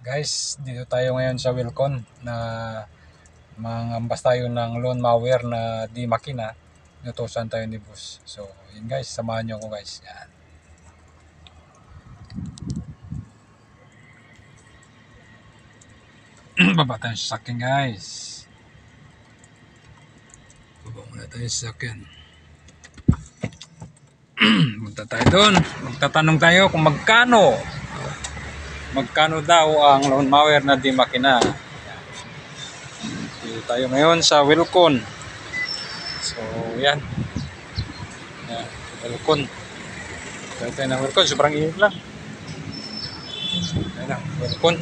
Guys, dito tayo ngayon sa Wilcon na mangambas tayo ng lawn mower na di makina. Inutusan tayo ni boss. So, yun guys, samahan nyo ko guys. Yan. Baba tayo sa sakyan guys. Baba muna tayo sa sakyan. Punta tayo doon. Magtatanong tayo kung magkano daw ang lawn mower na di makina. Dito tayo ngayon sa Wilcon. So yan, Wilcon. Tayo ng Wilcon, sobrang init lang. Ayan na, Wilcon.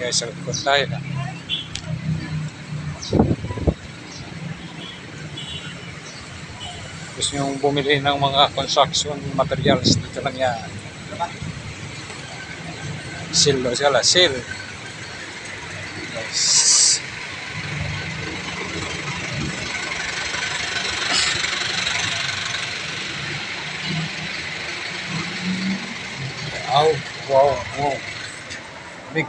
Guys, sa Wilcon tayo na. Gusto nyo bumili ng mga construction materials, dito lang yan. Seal daw sila, seal. Guys. Oh, wow. Big.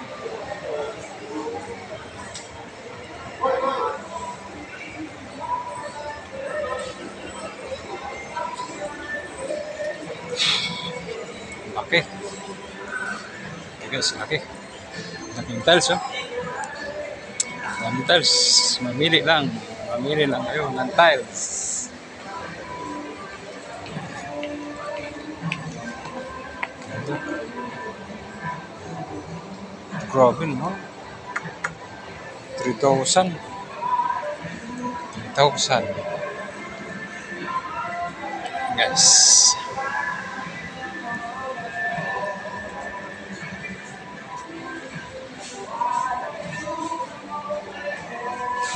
Laki. Okay guys, laki. Laking tiles, oh. Laking tiles. Mamili lang kayo ng tiles. Grabe, no? 3,000. Guys.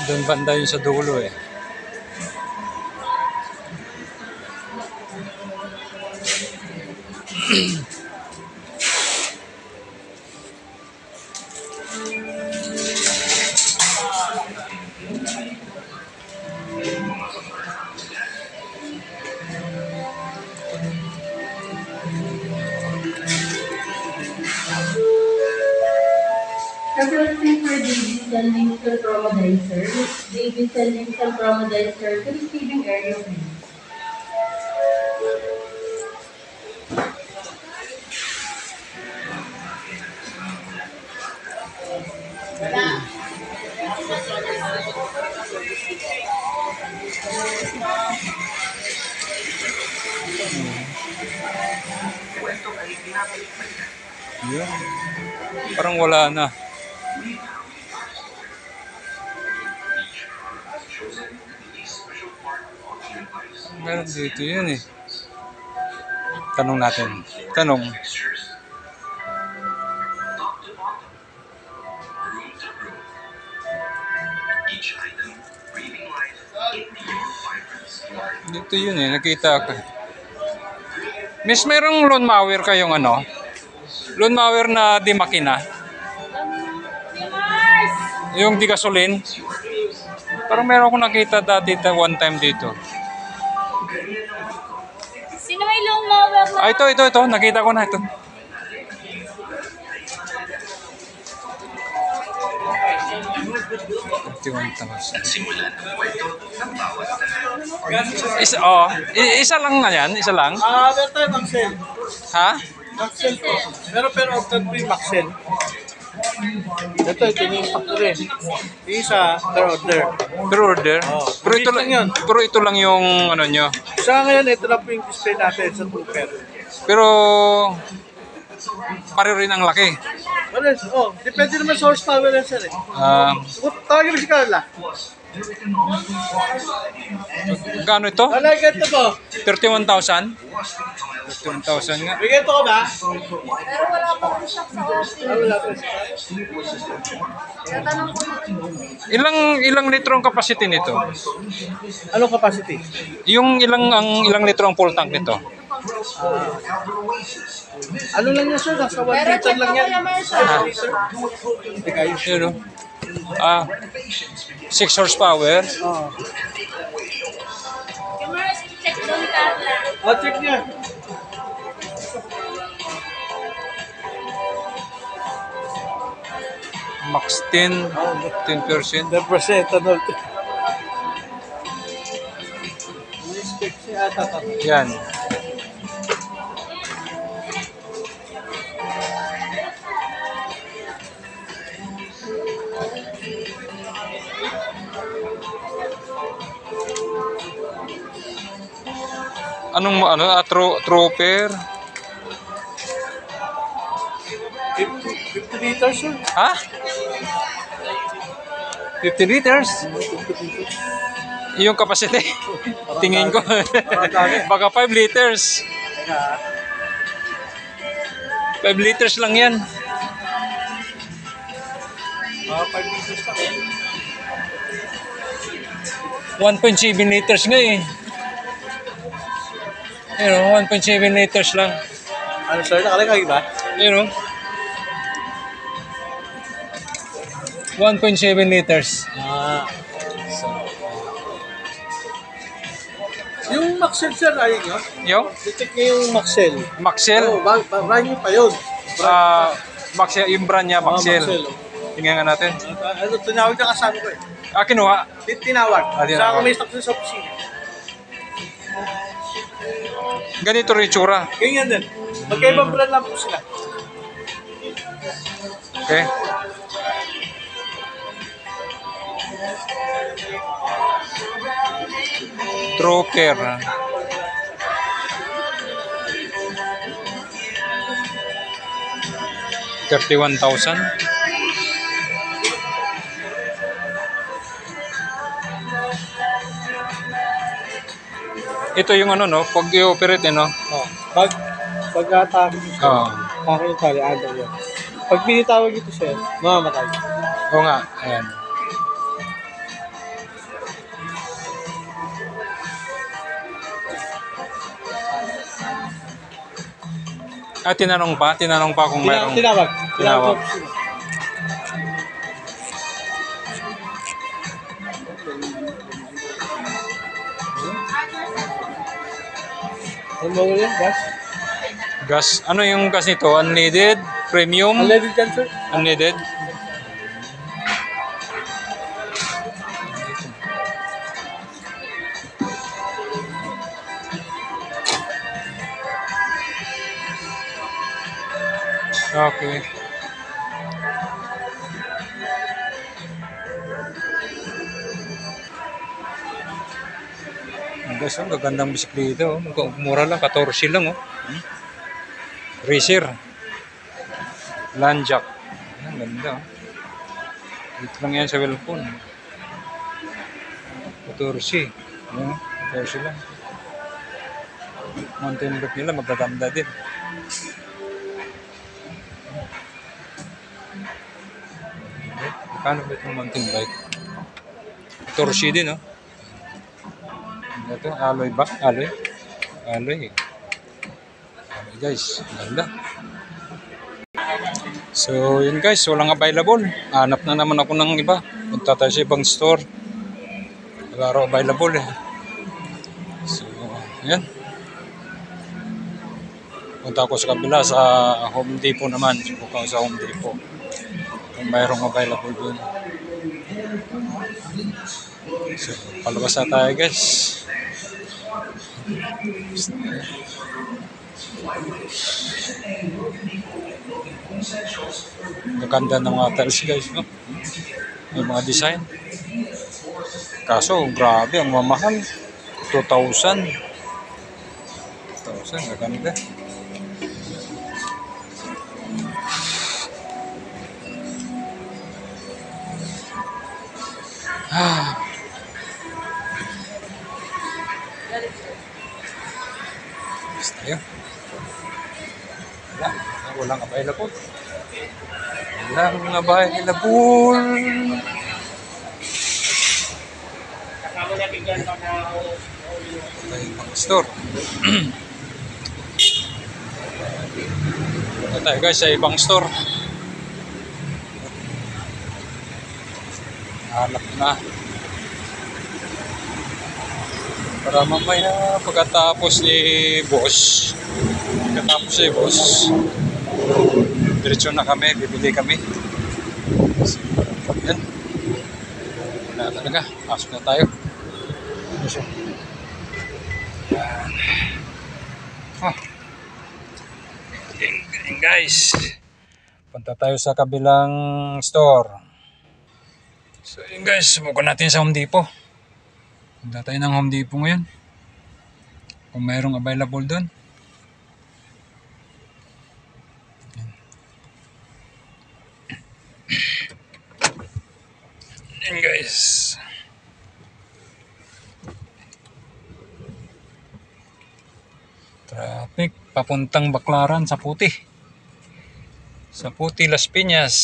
Doon banda yun sa dulo eh. Requesting for Davidson Lincoln Promodizer. Davidson Lincoln Promodizer to receiving area please. Yun. Parang wala na. Meron dito yun eh. Tanong natin. Tanong. Dito yun eh. Nakita ko. Miss, mayroong lawn mower kayong ano? Lawn mower na di makina? Yung di gasolin? Parang meron akong nakita dati one time dito. Sino may long mower na? Ah, ito. Nakita ko na ito. Isa lang na yan? Isa lang? Meron tayo Maxell. Ha? Maxell po. Pero opted po yung Maxell. Ito yung factory. Isa, per order. Per order? Oh, Pero ito lang yun. Pero ito lang yung ano nyo. Sa ngayon, ito lang po yung display natin sa trooper. Pero pareho rin ang laki. Depende naman sa horsepower yan, sir. Tawagin mo si Carla. Gaano ito? Talaga ito po. 31,000? 31,000 nga. Bigyan ito ko ba? Pero wala pa kong stock sa office. Wala po. Tinatanong ko na. Ilang litro ang capacity nito? Anong capacity? Ilang litro ang full tank nito? Ano lang yan, sir? Nasa 1 Pero liter check lang ko yan. Kuya Marcel. 1 liter. Hindi kayo. Yun o. 6 horsepower. Kuya Marcel, check doon Carla. Check niya. Max 10, 10%. 10% ethanol. Ini-expect siya ata. Yan. Anong trooper? 50 liters yun. Ha? 50 liters? 50 liters. Yung capacity. Tingin ko. Baka 5 liters. 5 liters lang yan. 5 liters pa. 1.7 liters nga eh. You know, 1.7 liters lang. Ano sir, nakalagay ba? You know. 1.7 liters. Yung Maxell sir, ayun nyo? Yung? Check nyo yung Maxell. Maxell? Oo, brand nyo pa yun. Maxell, yung brand niya, Maxell. Maxell. Tingnan nga natin. Ano, tinawag na kasama ko eh. Kinuha. Tinawag. Tinawag. Sa ako may stock sa opisina. Ganito rin itsura. Ganyan din. Magkaibang brand lang po sila. Okay. Trooper. 31,000. Ito yung ano no, pag i-operate no. Oh. Pag-atake Oo. atake yung tali, ano yun. Pag binitawag ito sir, mamamatay. Oo nga, ayan. Tinanong pa kung mayroong... Tinawag. Tinawag. Sa opisina. Ano ba yun? Gas? Gas, ano yung gas nito? Unleaded? Premium? Unleaded yan sir? Unleaded? Okay. Guys, ang gagandang bisikleta. Oh. Mura lang, 14 lang. Oh. Racer. Landjack. Ang ganda. Oh. Dito lang yan sa Wilcon. 14. Ayan, 14 lang. Mountain bike nila, magaganda din. Paano ba itong mountain bike? 14 din, oh. Ito, alloy ba? Alloy? Alloy. Alloy guys, ganda. So, yun guys, walang available. Hanap na naman ako ng iba. Punta tayo sa ibang store. Wala raw available eh. So, yan. Punta ako sa kabila sa Home Depot naman. Subukan ko sa Home Depot. Kung mayroong available dun. So, palabas na tayo guys. Maganda ng mga tiles guys, no? May mga design. Kaso, grabe, ang mamahal. 2,000. 2,000, maganda. Basta yun. Walang available. Walang available. Ay, mga store. Ito tayo guys sa ibang store. Hanap na. Para mamaya pagkatapos ni boss, diretso na kami, bibili kami. So, yan. Wala talaga. Pasok na tayo. So, yan. Ah. Galing guys. Punta tayo sa kabilang store. So yun guys, subukan natin sa Home Depot. Punta tayo ng Home Depot ngayon. Kung mayroong available doon. Yan guys. Traffic papuntang Baclaran sa Puti. Sa Puti, Las Piñas.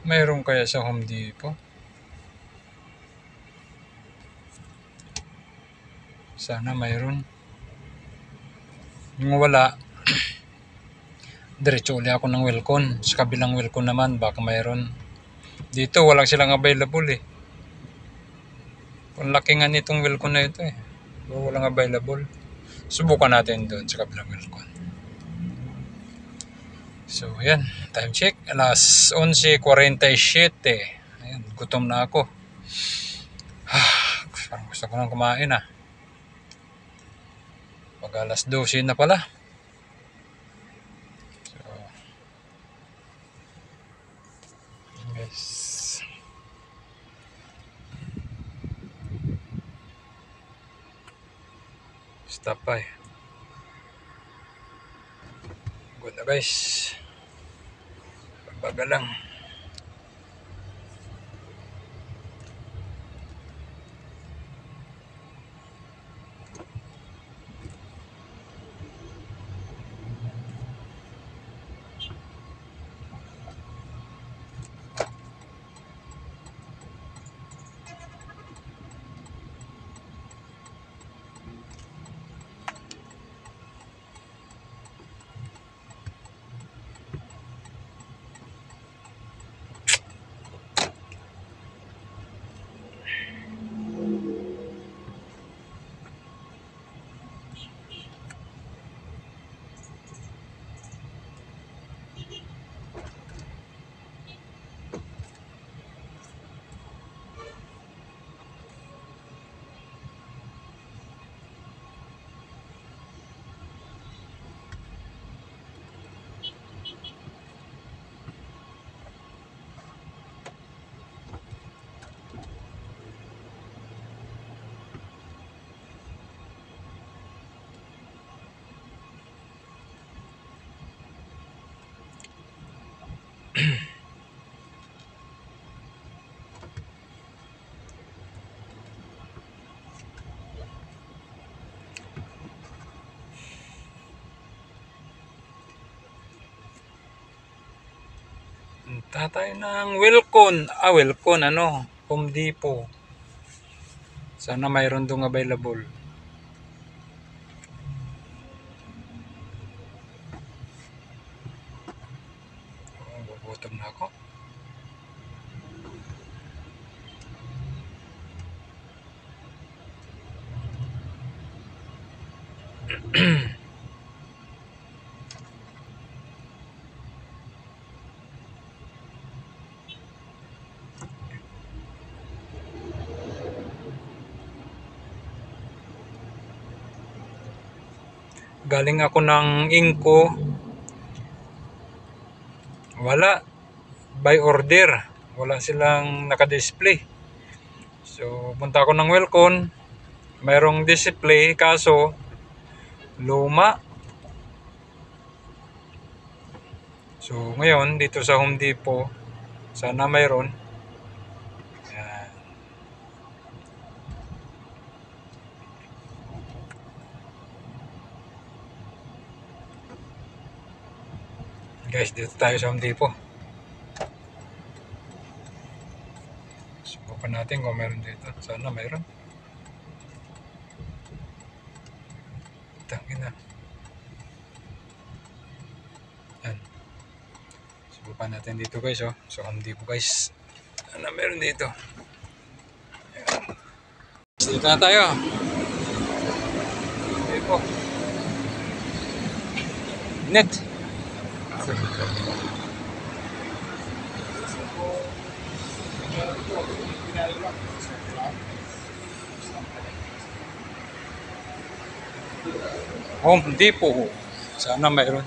Mayroon kaya sa Home Depot? Sana mayroon. Yung wala, diretso uli ako ng Wilcon. Sa kabilang Wilcon naman, baka mayroon. Dito, walang silang available eh. Ang laki nga nitong Wilcon na ito eh. Walang available. Subukan natin doon sa kabilang Wilcon. So, yan. Time check. Alas 11:47. Ayan, gutom na ako. Parang gusto ko nang kumain ah. Pag alas 12 na pala. So, guys. Stop by. Good na guys. Pagbaga lang. Tatay ng Wilcon. Wilcon ano? Home Depot. Sana mayroon dong available. Gugutom na ako. Galing ako ng Inco. Wala. By order. Wala silang naka-display. So, punta ako ng Wilcon. Mayroong display kaso luma. So, ngayon dito sa Home Depot, sana mayroon. Yan. Guys, dito tayo sa Home Depot. Subukan natin kung meron dito. Sana mayroon. Tangina. Subukan natin dito guys, oh. So, hindi po guys. Ano meron dito? Ayan. Dito na tayo. Okay po. Net. Home Depot. Sana mayroon.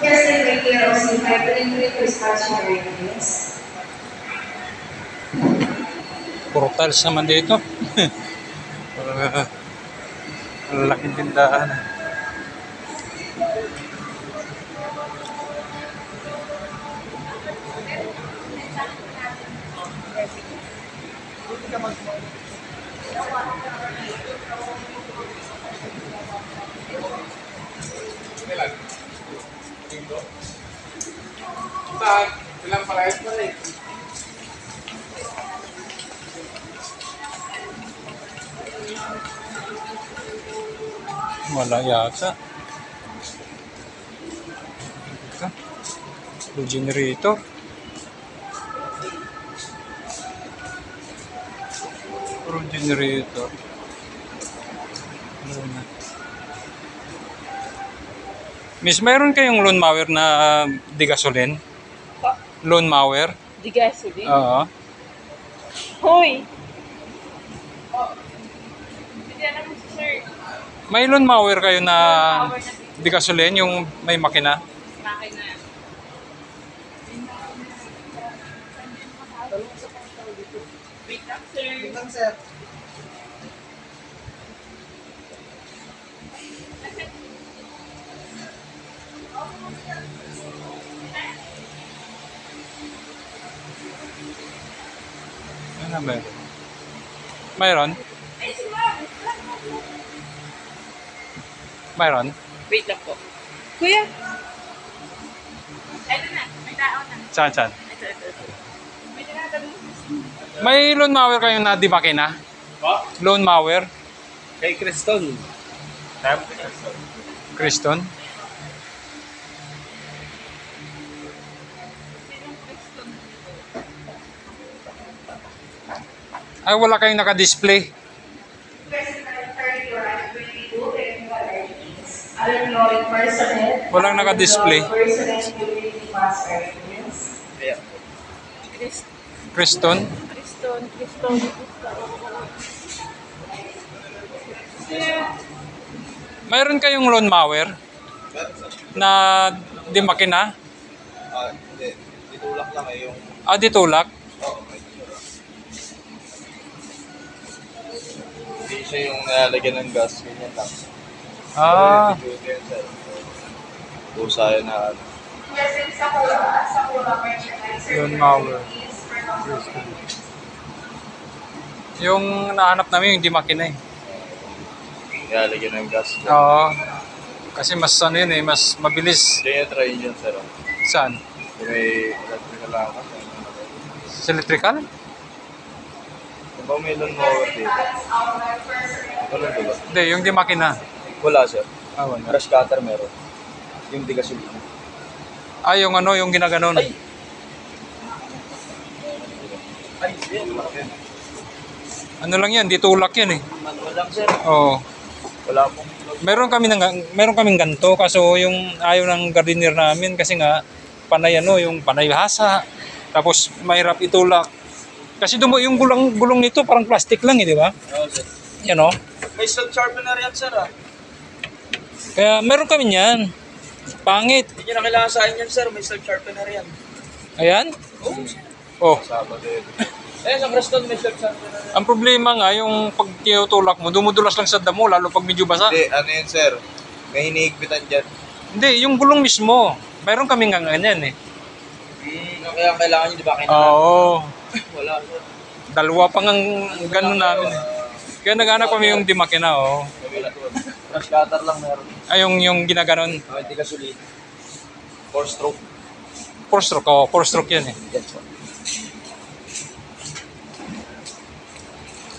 Yes, I take care of the hyperlink expansion radius. Puro tiles naman dito. Laking tindahan. Ilang parehas mo eh. Wala yata. Blue generator. Puro generator. Ano na? Miss, mayroon kayong lawn mower na di gasolin? Lawn mower? Di gasoline? Oo. Hoy! Hindi alam mo si sir. May lawn mower kayo na Power na di gasolin, yung may makina? makina. Wait lang sir. Ano meron? Mayroon? Mayroon? Wait lang po. Kuya! Ito na, may tao na. Saan, saan? Ito. May tinatanong. May lawn mower kayo na di makina? Pa? Lawn mower? Kay Creston. Tama kay Creston. Creston? Ay, wala kayong naka-display. Walang naka-display. Kaya. Creston? Kriston. Mayroon kayong lawn mower na di makina? Hindi. Ditulak lang eh yung... Di tulak? Hindi siya yung nalalagyan ng gas. Ganyan lang. Duty yan sir. Usaya na ano. Lawn mower. Yung nahanap namin yung di makina eh. Nalalagyan ng gas. Oo. Kasi mas ano yun eh, mas mabilis. Kaya try yun sir. Saan? Kung may electrical lang ako. Sa electrical? Kung ba may lawn mower dito? Wala diba? Hindi, yung di makina. Wala sir. Wala. Brush cutter meron. Yung di gasolina. Yung ano, yung ginaganon. Ay, yan. Ano lang yan, di tulak yan eh. Manual lang sir. Oo. Wala pong... Meron kaming ganto kaso yung ayaw ng gardener namin kasi nga panay ano, yung panay hasa. Tapos mahirap itulak. Kasi yung gulong nito parang plastic lang eh, di ba? Oo sir. Yan oh. May slot sharpener yan sir ah. Kaya meron kami niyan. Pangit. Hindi nyo na kailangan sa akin yan sir. May slot sharpener yan. Ayan. Oh. Sabado yun. Sa Creston may slot sharpener yan. Ang problema nga yung pag tinutulak mo, dumudulas lang sa damo lalo pag medyo basa. Hindi, ano yun sir? May hinihigpitan dyan. Hindi, yung gulong mismo. Meron kaming nga ganyan eh. Kaya kailangan nyo di ba? Oo. Wala sir. Dalawa pang ang ganun namin eh. Kaya naghanap kami yung di makina, oh. Brush cutter lang meron. Ay, yung ginaganon. 20 gasolina. 4 stroke. 4-stroke, oh. 4-stroke yan eh. Yes, po.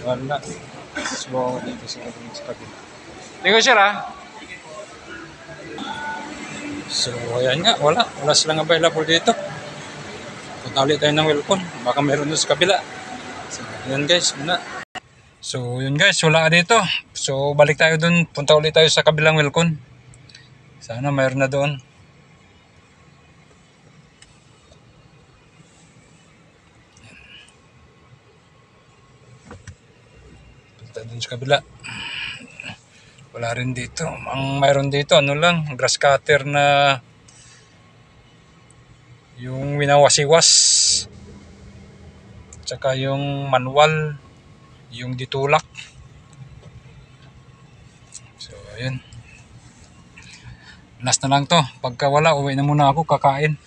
Wala. So, dito sa kabila. Hindi ko sir, ah. So, ayan nga. Wala silang available dito. Punta ulit tayo ng Wilcon. Baka meron doon sa kabila. So, yun guys, muna. So, yun guys, wala ka dito. So, balik tayo doon. Punta ulit tayo sa kabilang Wilcon. Sana mayroon na doon. Punta doon sa kabila. Wala rin dito. Ang mayroon dito, ano lang, grass cutter na yung winawasiwas. Tsaka yung manual, yung ditulak. So, ayun. Last na lang to. Pagka wala, uwi na muna ako, kakain.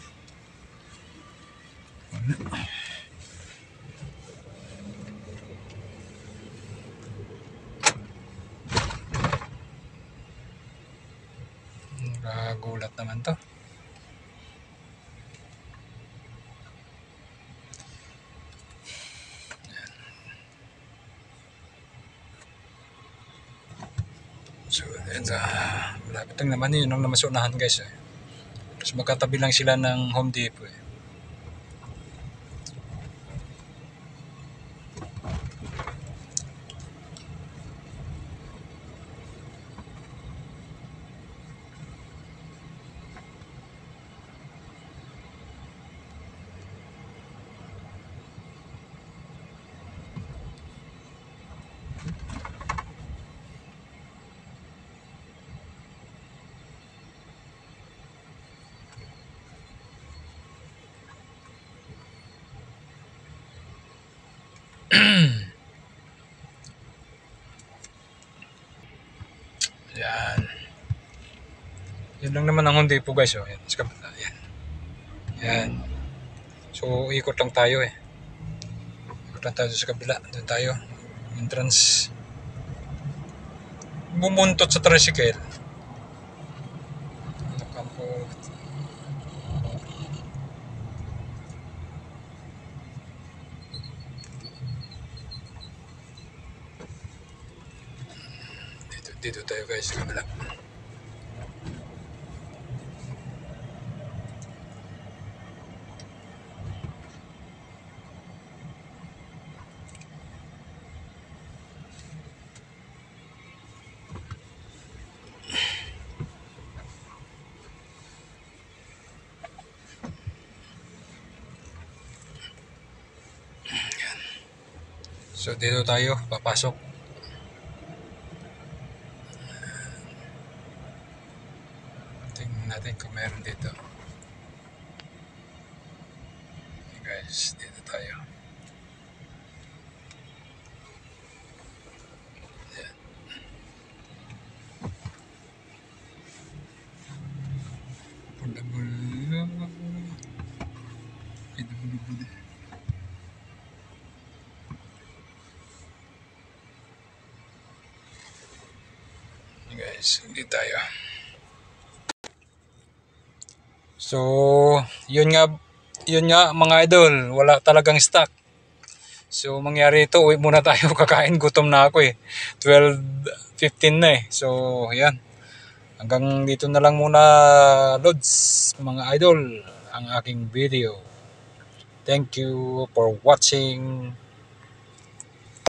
Gulat naman to. So, ito, malapit lang naman yun ang namasunahan guys eh. Mas magkatabi lang sila ng Home Depot eh. Yan. Yan lang naman ang Home Depot guys oh. Yan, sa kabila. Yan. Yan. So, ikot lang tayo eh. Ikot lang tayo sa kabila. Doon tayo. Entrance. Bumuntot sa tricycle. Nakampo. Dito tayo guys sa kabila. So dito tayo papasok. Tingnan natin kung meron dito. Okay guys, dito tayo. Ayan. Guys, hindi tayo. So, yun nga mga idol, wala talagang stock. So, mangyari ito, uwi muna tayo, kakain, gutom na ako eh. 12:15 na eh. So, yan. Hanggang dito na lang muna, Lods, mga idol, ang aking video. Thank you for watching.